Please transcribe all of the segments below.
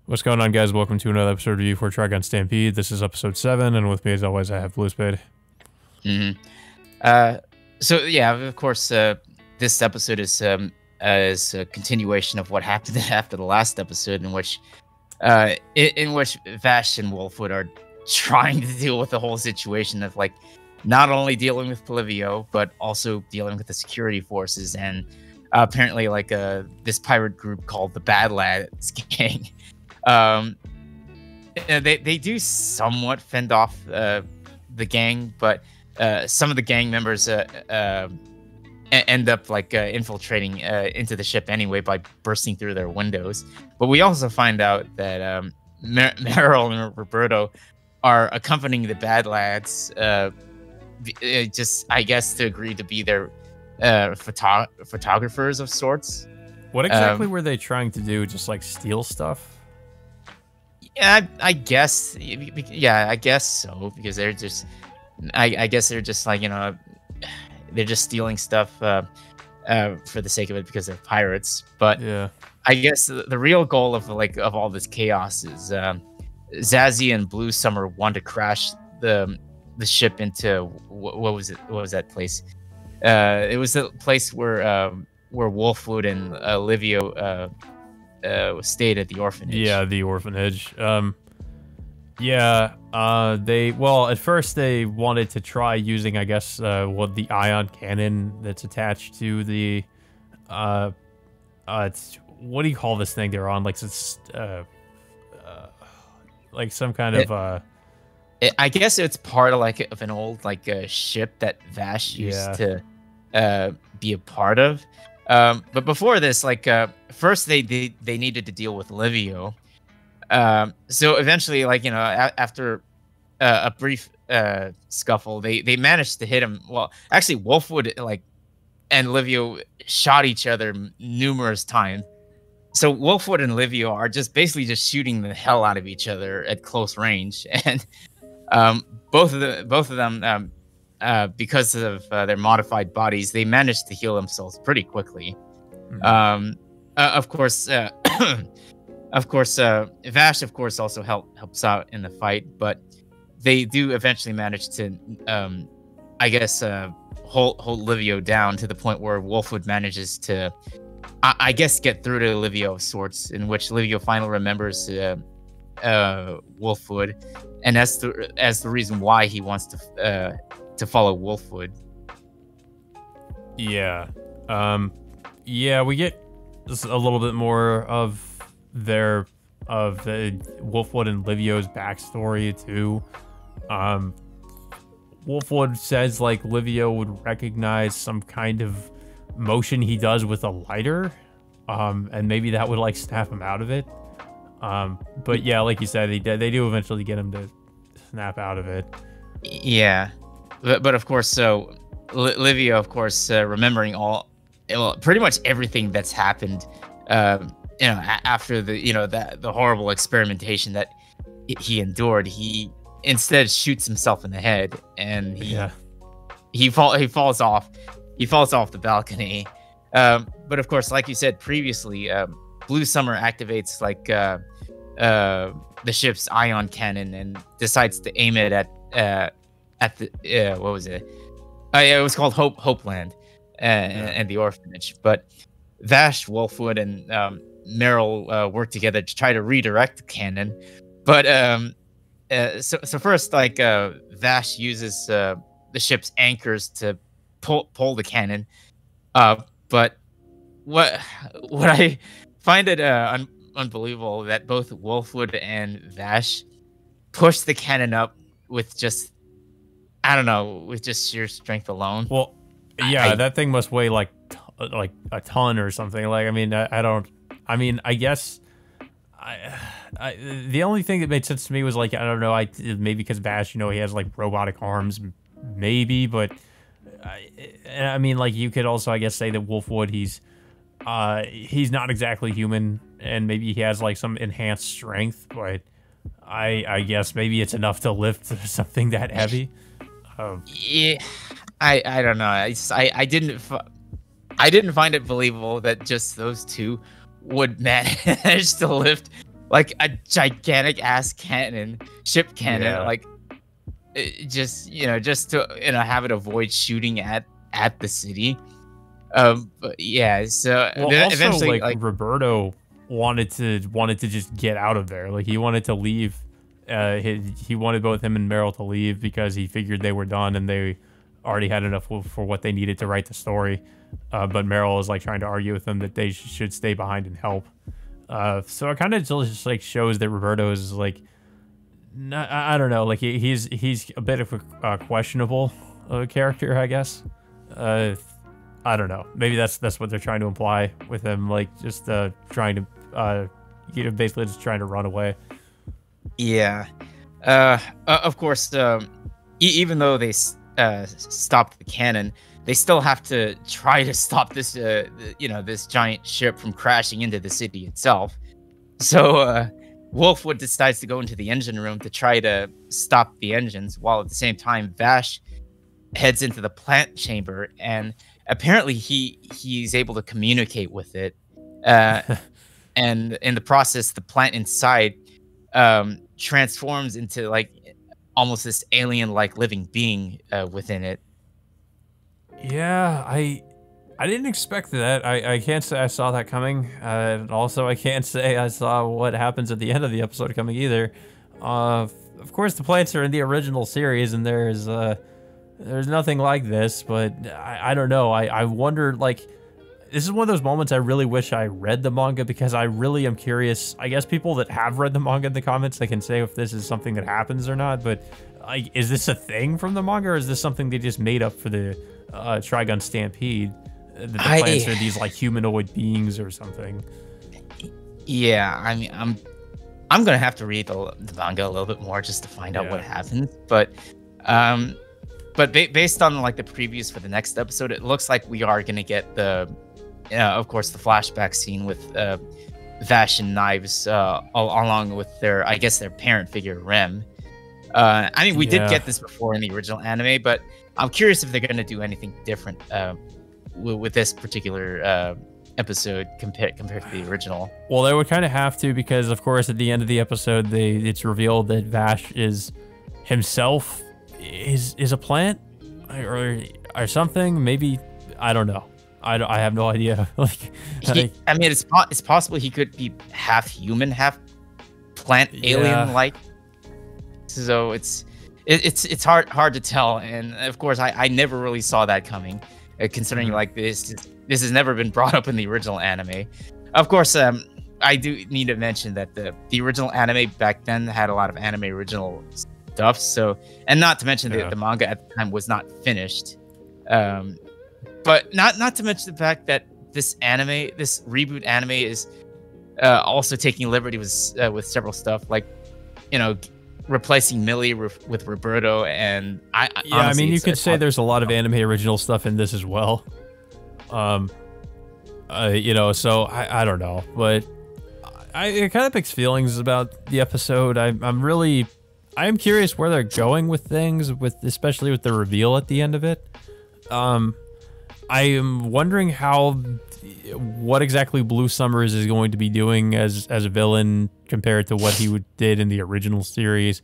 What's going on, guys? Welcome to another episode of review for Trigun Stampede. This is episode 7, and with me, as always, I have Blue Spade. So yeah, of course, this episode is a continuation of what happened after the last episode, in which Vash and Wolfwood are trying to deal with the whole situation of like not only dealing with Polivio, but also dealing with the security forces and apparently like this pirate group called the Bad Lads Gang. They do somewhat fend off the gang, but some of the gang members end up like infiltrating into the ship anyway by bursting through their windows. But we also find out that Meryl and Roberto are accompanying the Bad Lads, just I guess to agree to be their photographers of sorts. What exactly were they trying to do? Just like steal stuff? Yeah, I guess. Yeah, I guess so. Because they're just, I guess they're just like, they're just stealing stuff for the sake of it because they're pirates. But yeah, I guess the real goal of all this chaos is Zazzy and Blue Summer want to crash the ship into what was it? What was that place? It was the place where Wolfwood and Livio stayed at the orphanage. Yeah, the orphanage. At first they wanted to try using, I guess, the ion cannon that's attached to the, it's, what do you call this thing they're on? Like, it's, like some kind of, I guess it's part of an old ship that Vash used to be a part of. But before this, first they needed to deal with Livio. So eventually, after a brief scuffle, they managed to hit him. Well, actually, Wolfwood and Livio shot each other numerous times. So Wolfwood and Livio are basically just shooting the hell out of each other at close range, and both of them. Because of their modified bodies, they managed to heal themselves pretty quickly. Of course, Vash, of course, also helps out in the fight, but they do eventually manage to, hold Livio down to the point where Wolfwood manages to, I guess, get through to Livio of sorts, in which Livio finally remembers Wolfwood, and as the reason why he wants to follow Wolfwood. Yeah. We get just a little bit more of the Wolfwood and Livio's backstory too. Wolfwood says Livio would recognize some kind of motion he does with a lighter, and maybe that would snap him out of it. But yeah, like you said, they do eventually get him to snap out of it. Yeah. But of course, so Livio, of course, remembering pretty much everything that's happened, after the horrible experimentation that he endured, he instead shoots himself in the head, and he falls off the balcony. But of course, like you said previously, Blue Summer activates the ship's ion cannon and decides to aim it at the what was it? It was called Hopeland and the orphanage. But Vash, Wolfwood, and Meryl work together to try to redirect the cannon. But so first, Vash uses the ship's anchors to pull the cannon. But what I find it unbelievable that both Wolfwood and Vash push the cannon up with just, I don't know, with just sheer strength alone. Well, yeah, that thing must weigh like a ton or something. I guess the only thing that made sense to me was I don't know, maybe because Vash, he has robotic arms, maybe, but you could also, I guess, say that Wolfwood, he's not exactly human, and maybe he has some enhanced strength, but I guess maybe it's enough to lift something that heavy. Yeah, I don't know. I didn't find it believable that just those two would manage to lift like a gigantic ass cannon, ship cannon, Yeah. like just just to have it avoid shooting at the city. But yeah, so Well, then also eventually, like like, Roberto wanted to just get out of there. Like he wanted to leave. He wanted both him and Meryl to leave because he figured they were done and they already had enough for what they needed to write the story. But Meryl is like trying to argue with them that they should stay behind and help. So it kind of just like shows that Roberto is like, I don't know, like he's a bit of a questionable character, I guess. I don't know. Maybe that's what they're trying to imply with him, like just trying to, basically just trying to run away. yeah. Of course, even though they stopped the cannon, they still have to try to stop this, this giant ship from crashing into the city itself. So Wolfwood decides to go into the engine room to try to stop the engines, while at the same time Vash heads into the plant chamber, and apparently he's able to communicate with it. And in the process, the plant inside transforms into like almost this alien-like living being within it. Yeah, I didn't expect that. I can't say I saw that coming. And also, I can't say I saw what happens at the end of the episode coming either. Of course, the plants are in the original series, and there's nothing like this. But I don't know. I wonder, like, this is one of those moments I really wish I read the manga, because I really am curious. I guess people that have read the manga in the comments, they can say if this is something that happens or not. But like, is this a thing from the manga, or is this something they just made up for the Trigun Stampede? That the plants are these like humanoid beings or something. Yeah, I mean, I'm gonna have to read the manga a little bit more just to find out what happens. But based on like the previews for the next episode, it looks like we are gonna get the, of course, the flashback scene with Vash and Knives, along with their, I guess, their parent figure Rem. I mean, we did get this before in the original anime, but I'm curious if they're gonna do anything different with this particular episode compared to the original. Well, they would kind of have to, because of course at the end of the episode it's revealed that Vash is himself is a plant or something. Maybe, I don't know. I have no idea. Like, I mean, it's possible he could be half human, half plant, alien like. So it's hard to tell, and of course I never really saw that coming. Considering like this has never been brought up in the original anime. Of course, I do need to mention that the original anime back then had a lot of anime original stuff. So, and not to mention the manga at the time was not finished. But not to mention the fact that this reboot anime is also taking liberty with several stuff, like, replacing Millie with Roberto, and honestly, I mean, you could say there's a lot of anime original stuff in this as well. So I don't know, but it kind of mixed feelings about the episode. I am curious where they're going with things, especially with the reveal at the end of it. I am wondering what exactly Blue Summers is going to be doing as a villain compared to what he did in the original series.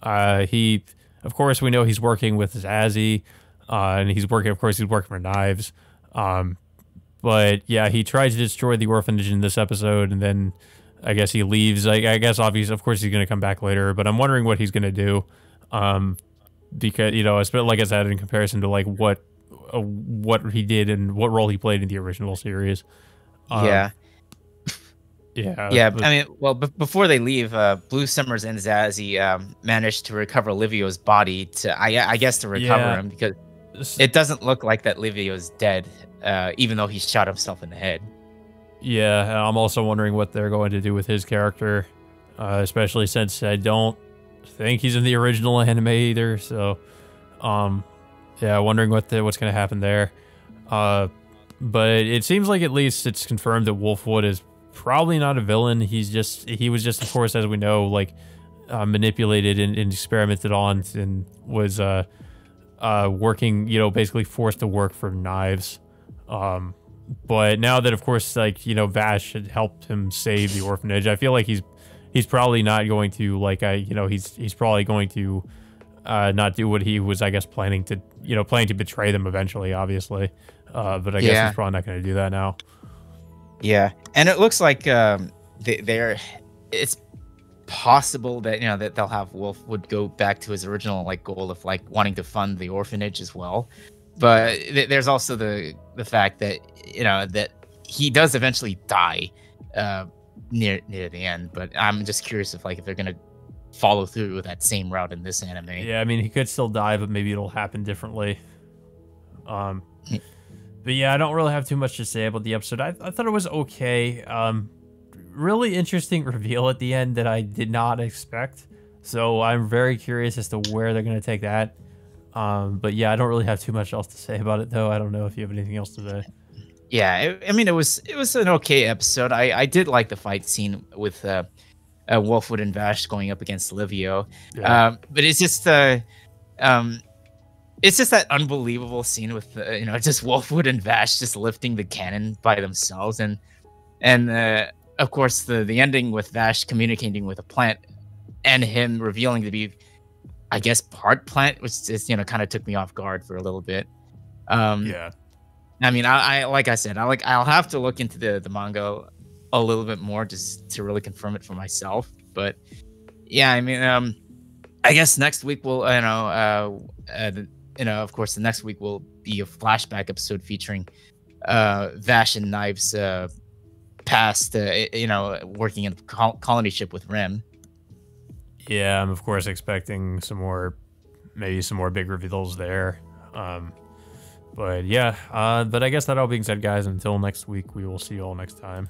Of course, we know he's working with Zazie, and he's working for Knives. But yeah, he tries to destroy the orphanage in this episode, and then I guess he leaves. I guess obviously, of course, he's going to come back later, but I'm wondering what he's going to do. Because, it's been, like I said, in comparison to like what he did and what role he played in the original series. Yeah. But, I mean, well, before they leave, Blue Summers and Zazie managed to recover Livio's body I guess to recover him, because it doesn't look like that Livio's dead, even though he shot himself in the head. Yeah, and I'm also wondering what they're going to do with his character, especially since I don't think he's in the original anime either. So, wondering what's going to happen there. But it seems like at least it's confirmed that Wolfwood is probably not a villain. He was just, of course, as we know, like manipulated and experimented on, and was working, basically forced to work for Knives. But now that, of course, like, Vash had helped him save the orphanage, I feel like he's probably not going to like he's probably going to not do what he was, I guess, planning to betray them eventually, obviously. But I guess he's probably not going to do that now. Yeah, and it looks like they're. It's possible that that they'll have Wolf would go back to his original like goal of like wanting to fund the orphanage as well. But there's also the fact that that he does eventually die near the end. But I'm just curious if they're gonna follow through with that same route in this anime. Yeah, I mean, he could still die, but maybe it'll happen differently. But yeah, I don't really have too much to say about the episode. I thought it was okay. Really interesting reveal at the end that I did not expect. So I'm very curious as to where they're going to take that. But yeah, I don't really have too much else to say about it, though. I don't know if you have anything else to say. Yeah, I mean, it was an okay episode. I did like the fight scene with Wolfwood and Vash going up against Livio. Yeah. But it's just that unbelievable scene with just Wolfwood and Vash just lifting the cannon by themselves, and of course the ending with Vash communicating with a plant and him revealing to be, I guess, part plant, which just kind of took me off guard for a little bit. Yeah. I mean, I like I said, I'll have to look into the manga a little bit more just to really confirm it for myself. But yeah, I mean, I guess next week we'll of course, the next week will be a flashback episode featuring Vash and Knives' past, working in the colony ship with Rem. Yeah, I'm of course expecting maybe some more big reveals there. But yeah, but I guess that all being said, guys, until next week, we will see you all next time.